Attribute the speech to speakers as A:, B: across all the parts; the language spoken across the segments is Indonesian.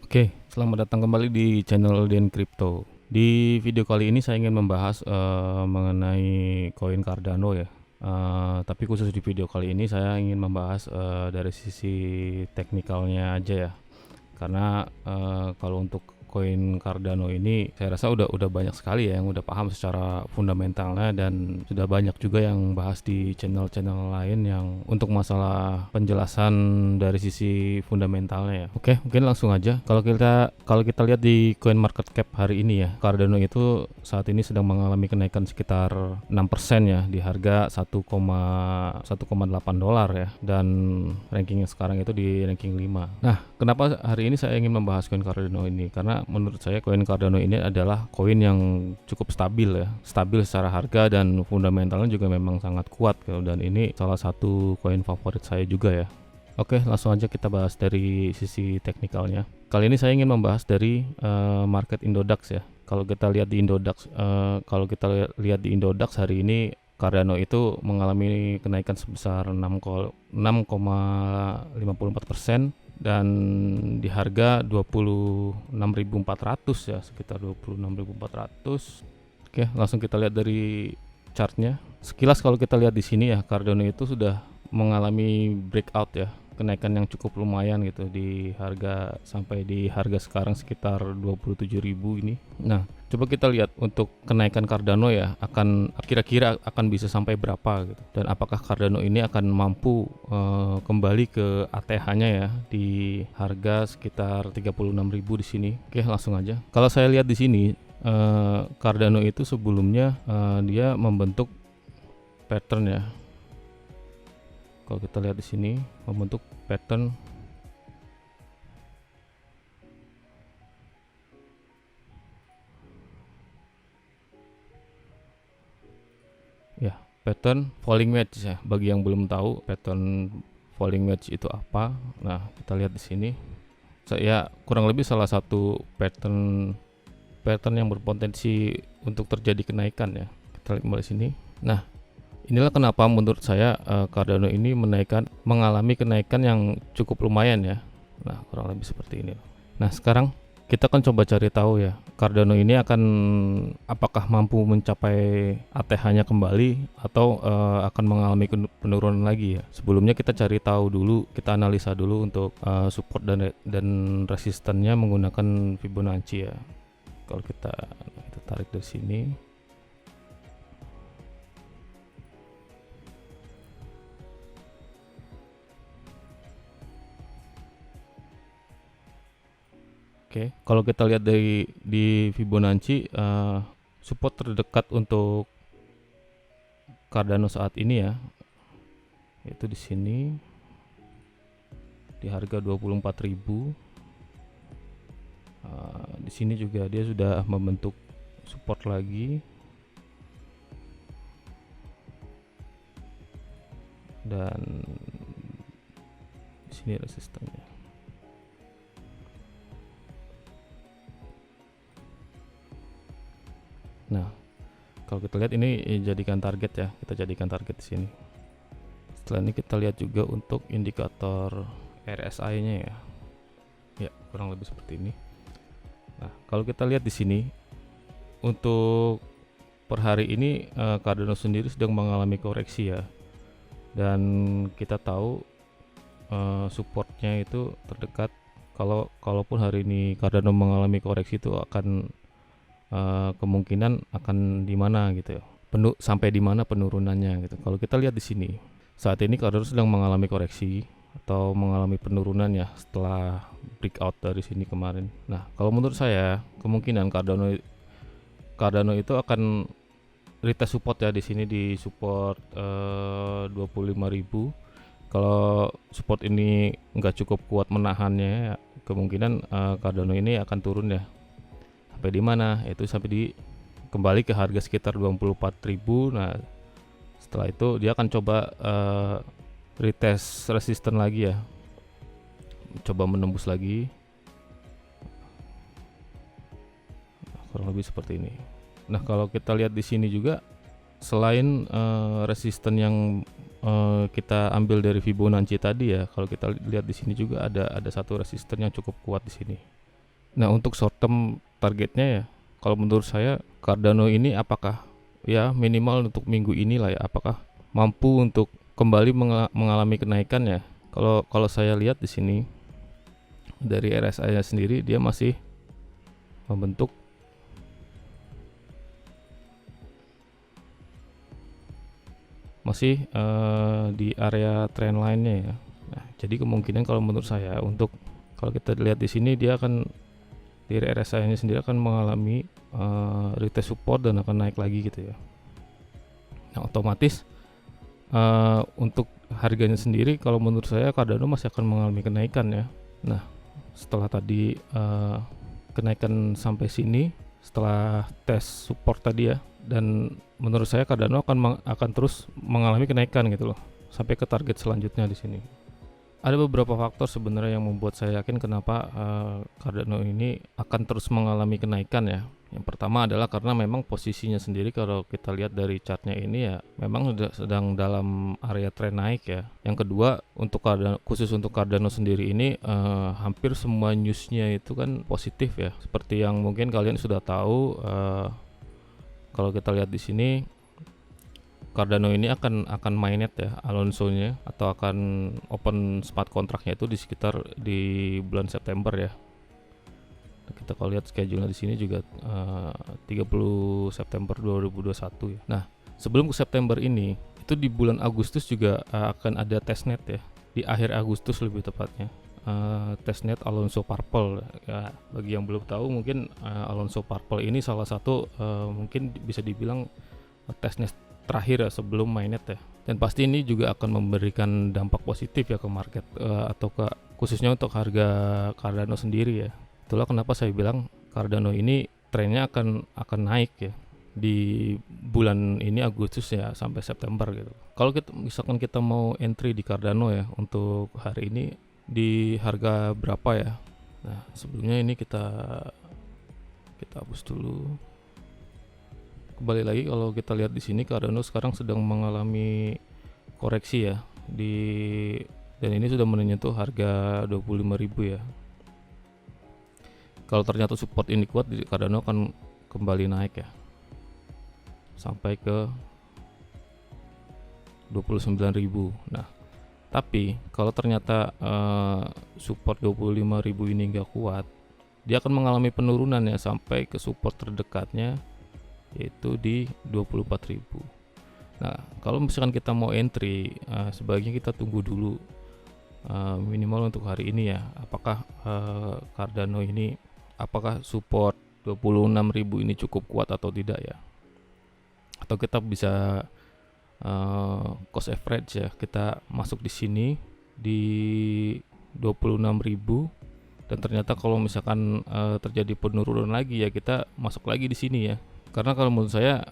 A: Oke, selamat datang kembali di channel Dian Crypto. Di video kali ini saya ingin membahas mengenai koin Cardano ya. Tapi khusus di video kali ini saya ingin membahas dari sisi teknikalnya aja ya. Karena kalau untuk koin Cardano ini saya rasa udah banyak sekali ya yang udah paham secara fundamentalnya, dan sudah banyak juga yang bahas di channel-channel lain yang untuk masalah penjelasan dari sisi fundamentalnya ya. Oke, mungkin langsung aja. Kalau kita lihat di coin market cap hari ini ya, Cardano itu saat ini sedang mengalami kenaikan sekitar 6% ya, di harga 1,8 dolar ya, dan rankingnya sekarang itu di ranking 5. Nah, kenapa hari ini saya ingin membahas koin Cardano ini? Karena menurut saya koin Cardano ini adalah koin yang cukup stabil ya, stabil secara harga dan fundamentalnya juga memang sangat kuat ya, dan ini salah satu koin favorit saya juga ya. Oke, langsung aja kita bahas dari sisi teknikalnya. Kali ini saya ingin membahas dari market Indodax ya. Kalau kita lihat di Indodax hari ini, Cardano itu mengalami kenaikan sebesar 6,54%, dan di harga 26.400 ya, sekitar 26.400. Oke, langsung kita lihat dari chartnya. Sekilas kalau kita lihat di sini ya, Cardano itu sudah mengalami breakout ya, kenaikan yang cukup lumayan gitu di harga, sampai di harga sekarang sekitar 27.000 ini. Nah, coba kita lihat untuk kenaikan Cardano ya, kira-kira akan bisa sampai berapa gitu, dan apakah Cardano ini akan mampu kembali ke ATH-nya ya di harga sekitar 36.000 di sini. Oke, langsung aja. Kalau saya lihat di sini, Cardano itu sebelumnya dia membentuk pattern ya. Kalau kita lihat di sini, membentuk pattern ya, pattern falling wedge ya. Bagi yang belum tahu pattern falling wedge itu apa, nah kita lihat di sini. Saya kurang lebih salah satu pattern yang berpotensi untuk terjadi kenaikan ya. Kita lihat kembali sini. Nah, inilah kenapa menurut saya Cardano ini mengalami kenaikan yang cukup lumayan ya. Nah, kurang lebih seperti ini. Nah, sekarang kita akan coba cari tahu ya, Cardano ini apakah mampu mencapai ATH-nya kembali, atau akan mengalami penurunan lagi ya. Sebelumnya kita cari tahu dulu, kita analisa dulu untuk support dan resistannya menggunakan Fibonacci ya. Kalau kita tarik dari sini. Oke, kalau kita lihat di Fibonacci, support terdekat untuk Cardano saat ini ya, itu di sini di harga 24.000. Di sini juga dia sudah membentuk support lagi, dan di sini resistannya. Nah, kalau kita lihat ini jadikan target ya, kita jadikan target di sini. Setelah ini kita lihat juga untuk indikator RSI-nya ya. Ya, kurang lebih seperti ini. Nah, kalau kita lihat di sini, untuk per hari ini Cardano sendiri sedang mengalami koreksi ya. Dan kita tahu supportnya itu terdekat. Kalaupun hari ini Cardano mengalami koreksi, itu akan kemungkinan akan di mana gitu ya, sampai di mana penurunannya gitu. Kalau kita lihat di sini, saat ini Cardano sedang mengalami koreksi atau mengalami penurunan ya, setelah breakout dari sini kemarin. Nah, kalau menurut saya kemungkinan Cardano itu akan retest support ya, di sini di support 25.000. Kalau support ini nggak cukup kuat menahannya ya, kemungkinan Cardano ini akan turun ya. Sampai di mana? Itu sampai kembali ke harga sekitar 24.000. Nah, setelah itu dia akan coba retest resisten lagi ya. Coba menembus lagi. Kurang lebih seperti ini. Nah, kalau kita lihat di sini juga, selain resisten yang kita ambil dari Fibonacci tadi ya, kalau kita lihat di sini juga ada satu resisten yang cukup kuat di sini. Nah, untuk short term targetnya ya, kalau menurut saya Cardano ini apakah ya minimal untuk minggu ini lah ya, apakah mampu untuk kembali mengalami kenaikan ya. Kalau kalau saya lihat di sini dari RSI-nya sendiri dia masih membentuk di area trendline-nya ya. Nah, jadi kemungkinan kalau menurut saya untuk kalau kita lihat di sini dia akan di RSI-nya sendiri akan mengalami retest support dan akan naik lagi gitu ya. Nah, otomatis untuk harganya sendiri kalau menurut saya Cardano masih akan mengalami kenaikan ya. Nah, setelah tadi kenaikan sampai sini setelah tes support tadi ya, dan menurut saya Cardano akan terus mengalami kenaikan gitu loh sampai ke target selanjutnya di sini. Ada beberapa faktor sebenarnya yang membuat saya yakin kenapa Cardano ini akan terus mengalami kenaikan ya. Yang pertama adalah karena memang posisinya sendiri kalau kita lihat dari chartnya ini ya memang sedang dalam area tren naik ya. Yang kedua untuk khusus untuk Cardano sendiri ini hampir semua newsnya itu kan positif ya. Seperti yang mungkin kalian sudah tahu kalau kita lihat di sini Cardano ini akan mainnet ya Alonso-nya, atau akan open smart kontraknya itu di sekitar di bulan September ya. Kita kalau lihat schedule di sini juga 30 September 2021 ya. Nah, sebelum ke September ini itu di bulan Agustus juga akan ada testnet ya. Di akhir Agustus lebih tepatnya. Testnet Alonso Purple ya. Bagi yang belum tahu mungkin Alonso Purple ini salah satu mungkin bisa dibilang testnet terakhir ya sebelum mainnet ya, dan pasti ini juga akan memberikan dampak positif ya ke market atau khususnya untuk harga Cardano sendiri ya. Itulah kenapa saya bilang Cardano ini trennya akan naik ya di bulan ini Agustus ya sampai September gitu. Kalau misalkan kita mau entry di Cardano ya untuk hari ini di harga berapa ya. Nah, sebelumnya ini kita hapus dulu. Kembali lagi kalau kita lihat di sini Cardano sekarang sedang mengalami koreksi ya dan ini sudah menyentuh harga 25.000 ya. Kalau ternyata support ini kuat, Cardano akan kembali naik ya sampai ke 29.000. Nah, tapi kalau ternyata support 25.000 ini enggak kuat, dia akan mengalami penurunan ya sampai ke support terdekatnya yaitu di 24.000. Nah, kalau misalkan kita mau entry, sebaiknya kita tunggu dulu minimal untuk hari ini ya. Apakah Cardano ini apakah support 26.000 ini cukup kuat atau tidak ya? Atau kita bisa cost average ya. Kita masuk di sini di 26.000 dan ternyata kalau misalkan terjadi penurunan lagi ya kita masuk lagi di sini ya. Karena kalau menurut saya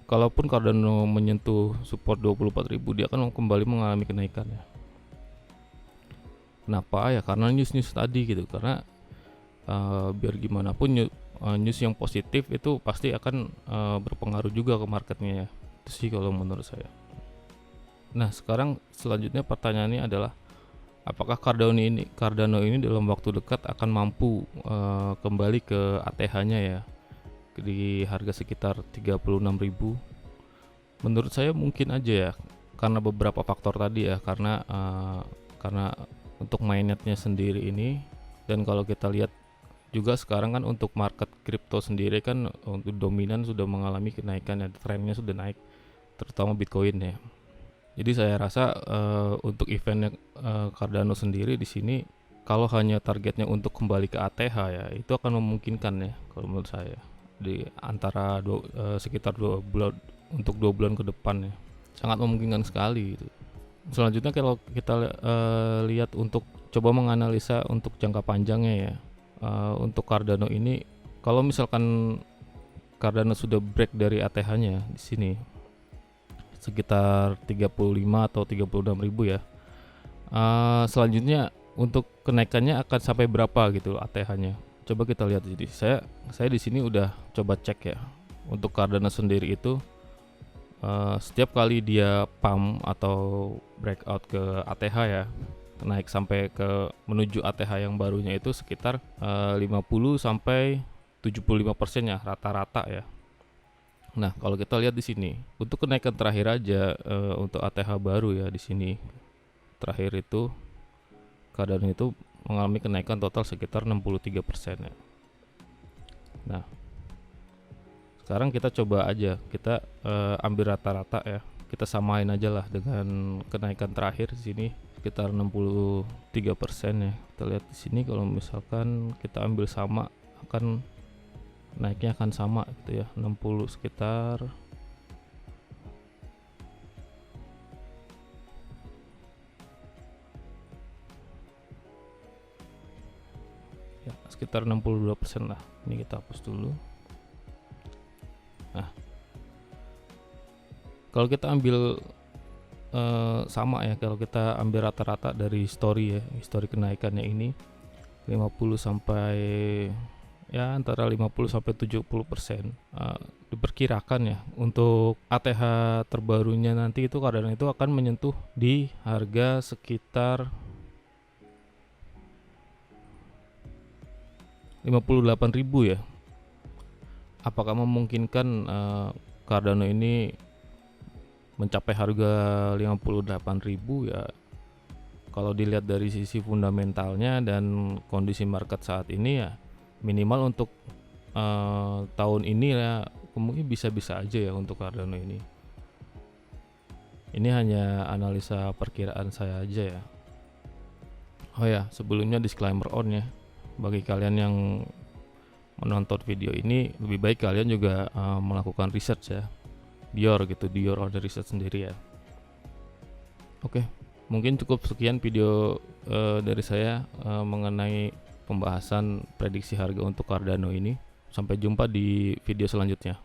A: kalaupun Cardano menyentuh support 24.000 dia akan kembali mengalami kenaikan ya. Kenapa ya? Karena news tadi gitu. Karena biar gimana pun news yang positif itu pasti akan berpengaruh juga ke marketnya ya. Itu sih kalau menurut saya. Nah, sekarang selanjutnya pertanyaannya adalah apakah Cardano ini dalam waktu dekat akan mampu kembali ke ATH-nya ya di harga sekitar 36.000? Menurut saya mungkin aja ya, karena beberapa faktor tadi ya, karena untuk mainnetnya sendiri ini, dan kalau kita lihat juga sekarang kan untuk market kripto sendiri kan untuk dominan sudah mengalami kenaikan ya, trennya sudah naik, terutama Bitcoin ya. Jadi saya rasa untuk eventnya Cardano sendiri di sini kalau hanya targetnya untuk kembali ke ATH ya, itu akan memungkinkan ya kalau menurut saya di antara sekitar 2 bulan untuk 2 bulan ke depan ya, sangat memungkinkan sekali gitu. Selanjutnya kalau kita lihat untuk coba menganalisa untuk jangka panjangnya ya, untuk Cardano ini kalau misalkan Cardano sudah break dari ATH-nya di sini sekitar 35 atau 36.000 ya, selanjutnya untuk kenaikannya akan sampai berapa gitu ATH-nya. Coba kita lihat. Jadi saya di sini udah coba cek ya untuk Cardano sendiri itu setiap kali dia pump atau breakout ke ATH ya, naik sampai ke menuju ATH yang barunya itu sekitar 50 sampai 75% ya rata-rata ya. Nah, kalau kita lihat di sini, untuk kenaikan terakhir aja untuk ATH baru ya di sini terakhir itu Cardano itu mengalami kenaikan total sekitar 63% ya. Nah, sekarang kita coba aja kita ambil rata-rata ya. Kita samain aja lah dengan kenaikan terakhir di sini sekitar 63% ya. Kita lihat di sini kalau misalkan kita ambil sama akan naiknya akan sama gitu ya, 60 sekitar ya sekitar 62% lah. Ini kita hapus dulu. Nah, kalau kita ambil sama ya, kalau kita ambil rata-rata dari histori ya, histori kenaikannya ini 50 sampai ya antara 50 sampai 70%. Diperkirakan ya untuk ATH terbarunya nanti itu kadang itu akan menyentuh di harga sekitar 58.000 ya. Apakah memungkinkan Cardano ini mencapai harga 58.000 ya? Kalau dilihat dari sisi fundamentalnya dan kondisi market saat ini ya, minimal untuk tahun ini ya mungkin bisa-bisa aja ya untuk Cardano ini. Ini hanya analisa perkiraan saya aja ya. Oh ya, sebelumnya disclaimer on ya. Bagi kalian yang menonton video ini, lebih baik kalian juga melakukan research ya. Do your own research sendiri ya. Oke, mungkin cukup sekian video dari saya mengenai pembahasan prediksi harga untuk Cardano ini. Sampai jumpa di video selanjutnya.